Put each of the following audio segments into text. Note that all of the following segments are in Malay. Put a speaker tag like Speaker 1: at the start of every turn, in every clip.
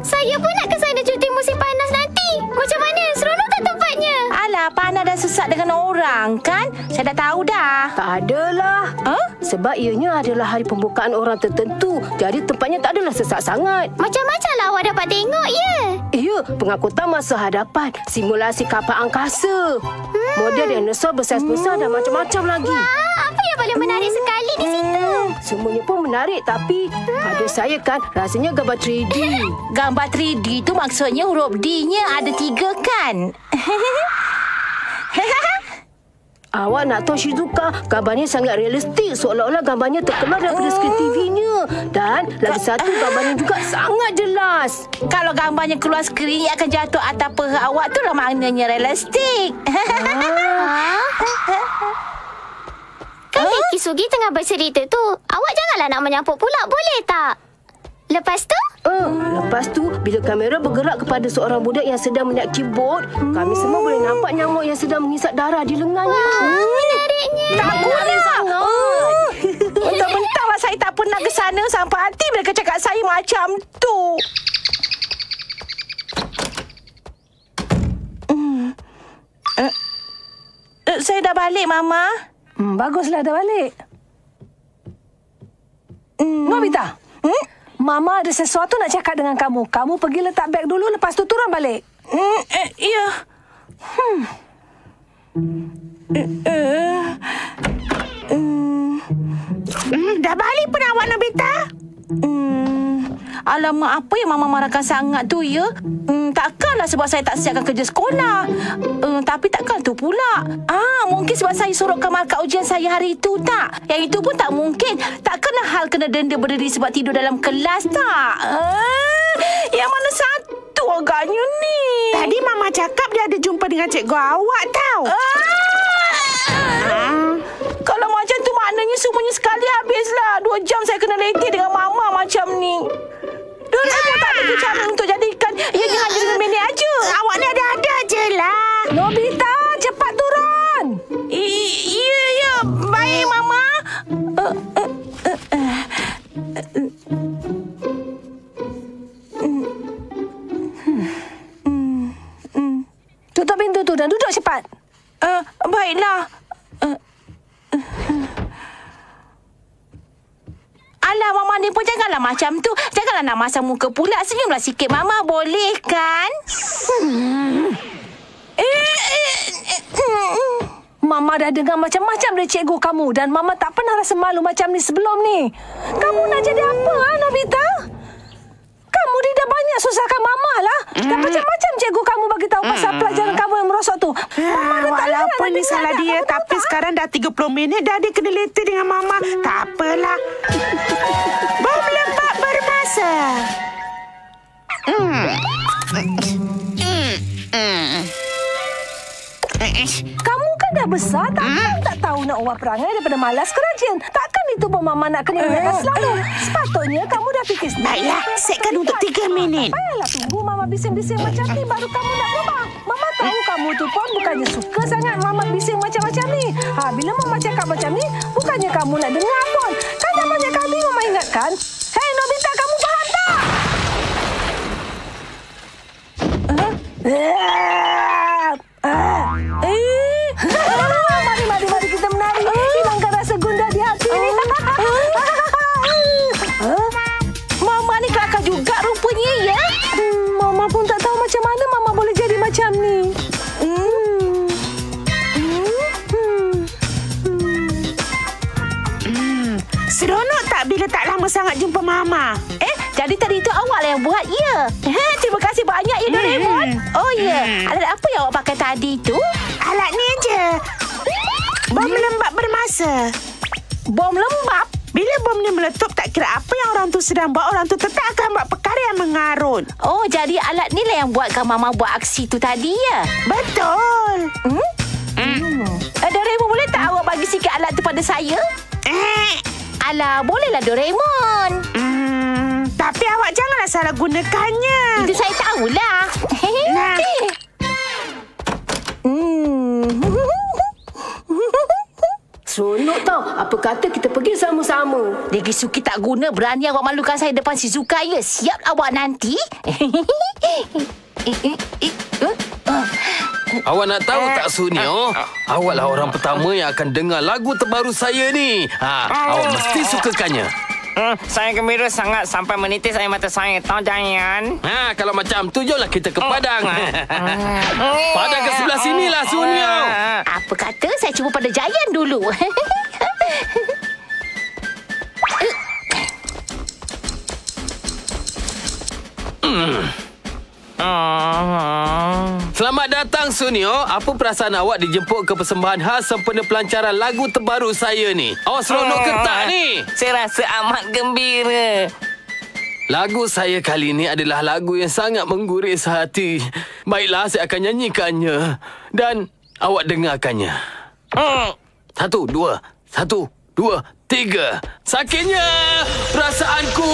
Speaker 1: Saya pun nak ke sana cuti musim panas nanti. Macam mana? Seronok tak tempatnya?
Speaker 2: Alah, panas dan sesak dengan orang kan? Saya dah tahu dah.
Speaker 3: Tak adalah. Sebab ianya adalah hari pembukaan orang tertentu. Jadi tempatnya tak adalah sesak sangat.
Speaker 1: Macam-macam lah awak dapat tengok, ya?
Speaker 3: Ya, pengangkutan masa hadapan, simulasi kapal angkasa, model dinosaur bersaiz besar dan macam-macam lagi.
Speaker 1: Wah, apa yang paling menarik sekali di situ?
Speaker 3: Semuanya pun menarik, tapi pada saya kan rasanya gambar 3D.
Speaker 2: Gambar 3D tu maksudnya huruf D-nya ada 3 kan?
Speaker 3: Awak nak tahu Shizuka, gambarnya sangat realistik, seolah-olah gambarnya terkeluar daripada skrin TV-nya. Dan lagi satu, gambarnya juga sangat jelas.
Speaker 2: Kalau gambarnya keluar skrin, ia akan jatuh atas perut awak tu lah maknanya realistik.
Speaker 1: Kan Kiki Sugi tengah bercerita tu. Awak janganlah nak menyampuk pula, boleh tak? Lepas tu?
Speaker 3: Lepas tu, bila kamera bergerak kepada seorang budak yang sedang melihat keyboard, kami semua boleh nampak nyamuk yang sedang mengisap darah di lengannya.
Speaker 1: Wah, menariknya.
Speaker 2: Takutlah sangat. Mentang-mentang lah saya tak pernah ke sana sampai hati mereka cakap saya macam tu. Saya dah balik, Mama.
Speaker 4: Baguslah dah balik. Nobita. Mama ada sesuatu nak cakap dengan kamu. Kamu pergi letak beg dulu, lepas tu turun balik.
Speaker 2: Ya.
Speaker 5: Dah balik pun awak, Nobita?
Speaker 2: Alamak, apa yang Mama marahkan sangat tu, ya? Takkanlah sebab saya tak siapkan kerja sekolah. Tapi takkan tu pula. Mungkin sebab saya sorokkan markah ujian saya hari itu, tak? Yang itu pun tak mungkin. Takkanlah hal kena denda berdiri sebab tidur dalam kelas, tak? Yang mana satu agaknya ni?
Speaker 5: Tadi Mama cakap dia ada jumpa dengan cikgu awak, tau.
Speaker 2: Kalau macam tu maknanya semuanya sekali habislah. 2 jam saya kena letih dengan Mama macam ni. Doraemon tak ada cara untuk jadikan ianya hanya dengan minit aja.
Speaker 5: Awak ni ada-ada je lah.
Speaker 4: Nobita, cepat turun.
Speaker 2: Ya, baik, Mama.
Speaker 4: Tutup pintu tu dan duduk cepat.
Speaker 2: Baiklah. Alah, Mama ni pun janganlah macam tu. Janganlah nak masam muka pula. Senyumlah sikit, Mama. Boleh kan?
Speaker 4: Mama dah dengar macam-macam dari cikgu kamu dan Mama tak pernah rasa malu macam ni sebelum ni. Kamu nak jadi apa, Nobita? Kamu ni dah banyak susahkan Mama lah. Dan macam-macam cikgu kamu bagi tahu pasal pelajaran kamu yang merosot tu.
Speaker 5: Walaupun ni salah dia, tapi sekarang dah 30 minit dah dia kena letih dengan Mama. Tak apalah. Bom lembab bermasa.
Speaker 4: Kamu kan dah besar, takkan tak tahu nak ubah perangai daripada malas ke rajin. Takkan itu pun Mama nak kena ingatkan selalu. Sepatutnya kamu dah fikir sendiri.
Speaker 5: Baiklah, setkan untuk 3 minit.
Speaker 4: Payahlah tunggu Mama bising-bising macam ni baru kamu nak berubah. Mama tahu kamu tu pun bukannya suka sangat Mama bising macam-macam ni. Bila Mama cakap macam ni, bukannya kamu nak dengar pun. Kan dah banyak kali Mama ingatkan. Hei Nobita, kamu faham tak? Mari kita menari. Hilangkan rasa gundah di hati.
Speaker 2: Mama ni kelakar juga rupanya, ya?
Speaker 4: Mama pun tak tahu macam mana Mama boleh jadi macam ni.
Speaker 5: Seronok tak bila tak lama sangat jumpa Mama?
Speaker 2: Jadi tadi itu awak lah yang buat, ya? Terima kasih banyak, ya, Doraemon. Oh, ya. Alat apa yang awak pakai tadi tu?
Speaker 5: Alat ni je. Bom lembab bermasa.
Speaker 2: Bom lembab?
Speaker 5: Bila bom ni meletup, tak kira apa yang orang tu sedang buat, orang tu tetap akan buat perkara yang mengarut.
Speaker 2: Oh, jadi alat ni lah yang buatkan Mama buat aksi tu tadi, ya?
Speaker 5: Betul.
Speaker 2: Doraemon, boleh tak awak bagi sikit alat tu pada saya? Alah, bolehlah Doraemon.
Speaker 5: Tapi awak janganlah salah gunakannya.
Speaker 2: Itu saya tahulah.
Speaker 5: Nah.
Speaker 3: Seronok tau. risau. Apa kata kita pergi sama-sama?
Speaker 2: Deki Suki tak guna berani awak malukan saya depan Shizuka ya. Siap awak nanti.
Speaker 6: Awak nak tahu tak Sunio? Awaklah orang pertama yang akan dengar lagu terbaru saya ni. Awak mesti sukakannya.
Speaker 7: Saya gembira sangat sampai menitis air mata saya. Tahu Jayan?
Speaker 6: Kalau macam tu, jomlah kita ke Padang. Padang ke sebelah sinilah Sunio.
Speaker 2: Apa kata saya cuba pada Jayan dulu.
Speaker 6: Selamat datang Sunio. Apa perasaan awak dijemput ke persembahan khas sempena pelancaran lagu terbaru saya ni? Awak seronok ke tak ni?
Speaker 7: Saya rasa amat gembira.
Speaker 6: Lagu saya kali ni adalah lagu yang sangat mengguris hati. Baiklah, saya akan nyanyikannya dan awak dengarkannya. 1, 2, 1, 2, 3. Sakitnya perasaanku.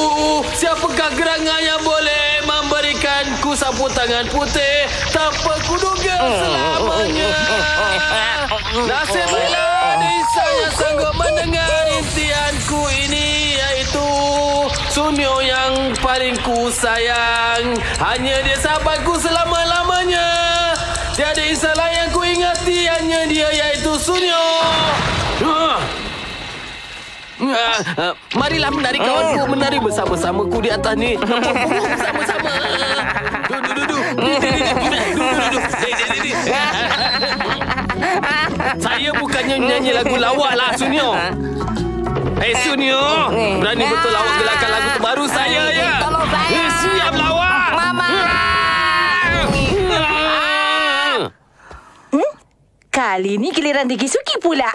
Speaker 6: Siapakah gerangan yang boleh memberikanku sapu tangan putih tanpa kuduga selamanya? Nasiblah Nisa yang sanggup mendengar intianku ini, iaitu Sunio yang paling ku sayang. Hanya dia sahabatku selama-lamanya. Tiada insan lain yang ku ingati, hanya dia, iaitu Sunio. Marilah menari kawanku, menari bersama-samaku di atas ni. Bersama-sama. Duduk. Saya bukannya nyanyi lagu lawak lah Sunio. Sunio, berani betul awak gelakkan lagu terbaru saya ya?
Speaker 7: Tolong saya.
Speaker 6: Siap lawak.
Speaker 7: Mama.
Speaker 2: Kali ni giliran Deki Suki pula.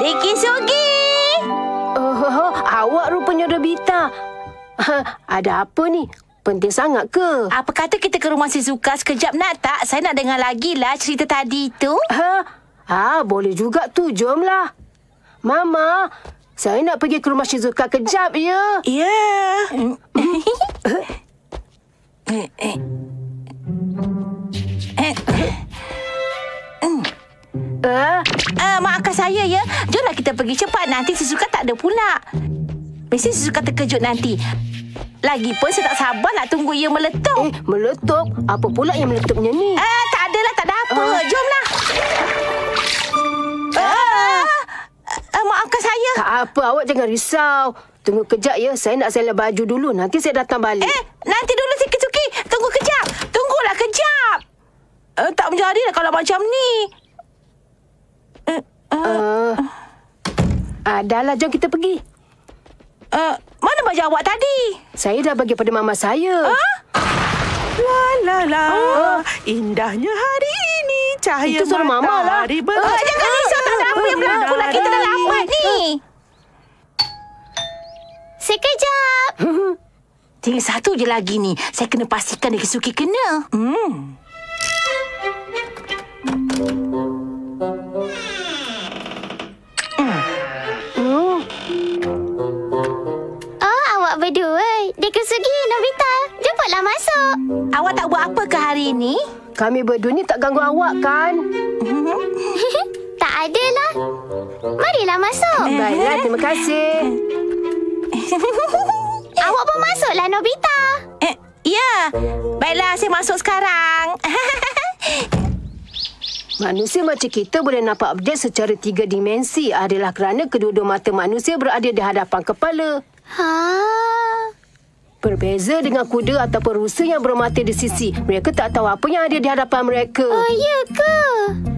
Speaker 2: Deki Suki.
Speaker 3: Awak rupanya Nobita. Ada apa ni? Penting sangat ke?
Speaker 2: Apa kata kita ke rumah Shizuka sekejap nak tak? Saya nak dengar lagi lah cerita tadi tu.
Speaker 3: Boleh juga tu. Jomlah. Mama, saya nak pergi ke rumah Shizuka kejap ya.
Speaker 2: Ya. Maafkan saya ya. Jomlah kita pergi cepat. Nanti Shizuka tak ada pula. Mesti Shizuka terkejut nanti. Lagipun saya tak sabar nak tunggu ia meletup.
Speaker 3: Meletup? Apa pula yang meletupnya ni?
Speaker 2: Tak adalah, tak ada apa. Jomlah. Maafkan saya.
Speaker 3: Tak apa, awak jangan risau. Tunggu kejap ya. Saya nak selah baju dulu. Nanti saya datang balik.
Speaker 2: Nanti dulu Suki. Tunggu kejap. Tunggulah kejap. Tak menjadilah kalau macam ni.
Speaker 3: Dahlah, jom kita pergi.
Speaker 2: Mana baju awak tadi?
Speaker 3: Saya dah bagi pada mama saya.
Speaker 5: Indahnya hari ini. Cahaya
Speaker 3: itu suara mama lah.
Speaker 2: Jangan risau, tak ada apa yang berlaku lah. Kita dah lambat ni.
Speaker 1: Sekejap.
Speaker 2: Tinggal satu je lagi ni. Saya kena pastikan Deki Suki kena.
Speaker 1: Awak berdua. Deki Sugi, Nobita. Cepatlah masuk.
Speaker 2: Awak tak buat apa ke hari ini?
Speaker 3: Kami berdua ni tak ganggu awak kan?
Speaker 1: Tak adalah. Marilah masuk.
Speaker 3: Baiklah, terima kasih.
Speaker 1: Awak pun masuklah, Nobita.
Speaker 2: Ya. Baiklah, saya masuk sekarang.
Speaker 3: Manusia macam kita boleh nampak objek secara 3 dimensi adalah kerana kedua-dua mata manusia berada di hadapan kepala. Berbeza dengan kuda ataupun rusa yang bermata di sisi. Mereka tak tahu apa yang ada di hadapan mereka.
Speaker 1: Oh, ya ke?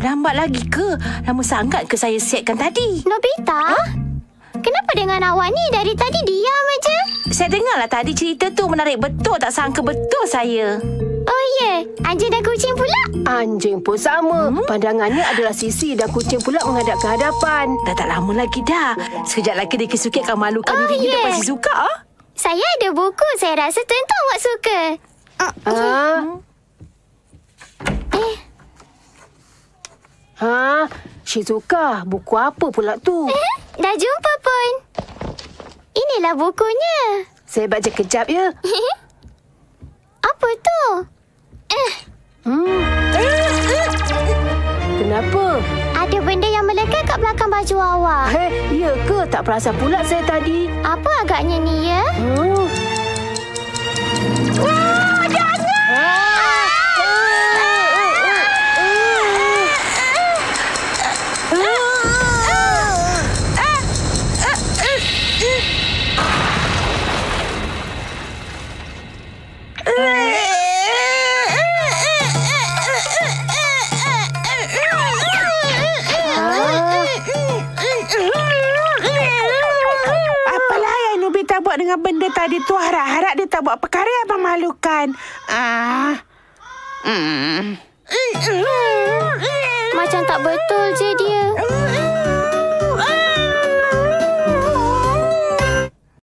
Speaker 2: Lambat lagi ke? Lama sangat ke saya siapkan tadi?
Speaker 1: Nobita? Kenapa dengan awak ni dari tadi diam aja?
Speaker 2: Saya dengarlah tadi cerita tu menarik betul. Tak sangka betul saya.
Speaker 1: Oh, ya. Anjing dan kucing pula?
Speaker 3: Anjing pun sama. Pandangannya adalah sisi dan kucing pula menghadap ke hadapan.
Speaker 2: Dah tak lama lagi dah. Sekejap lagi Deki Suki akan malukan dirinya depan Shizuka.
Speaker 1: Saya ada buku. Saya rasa tentu awak suka.
Speaker 3: Shizuka, buku apa pula tu?
Speaker 1: Dah jumpa pun. Inilah bukunya.
Speaker 3: Saya baca kejap ya.
Speaker 1: Apa tu?
Speaker 3: Kenapa?
Speaker 1: Ada benda yang melekat kat belakang baju awak.
Speaker 3: Ya ke? Tak perasan pula saya tadi.
Speaker 1: Apa agaknya ni ya?
Speaker 2: Wah, jangan!
Speaker 5: Apalah yang Nobita buat dengan benda tadi tu? Harap-harap dia tak buat perkara yang memalukan.
Speaker 1: Macam tak betul je dia.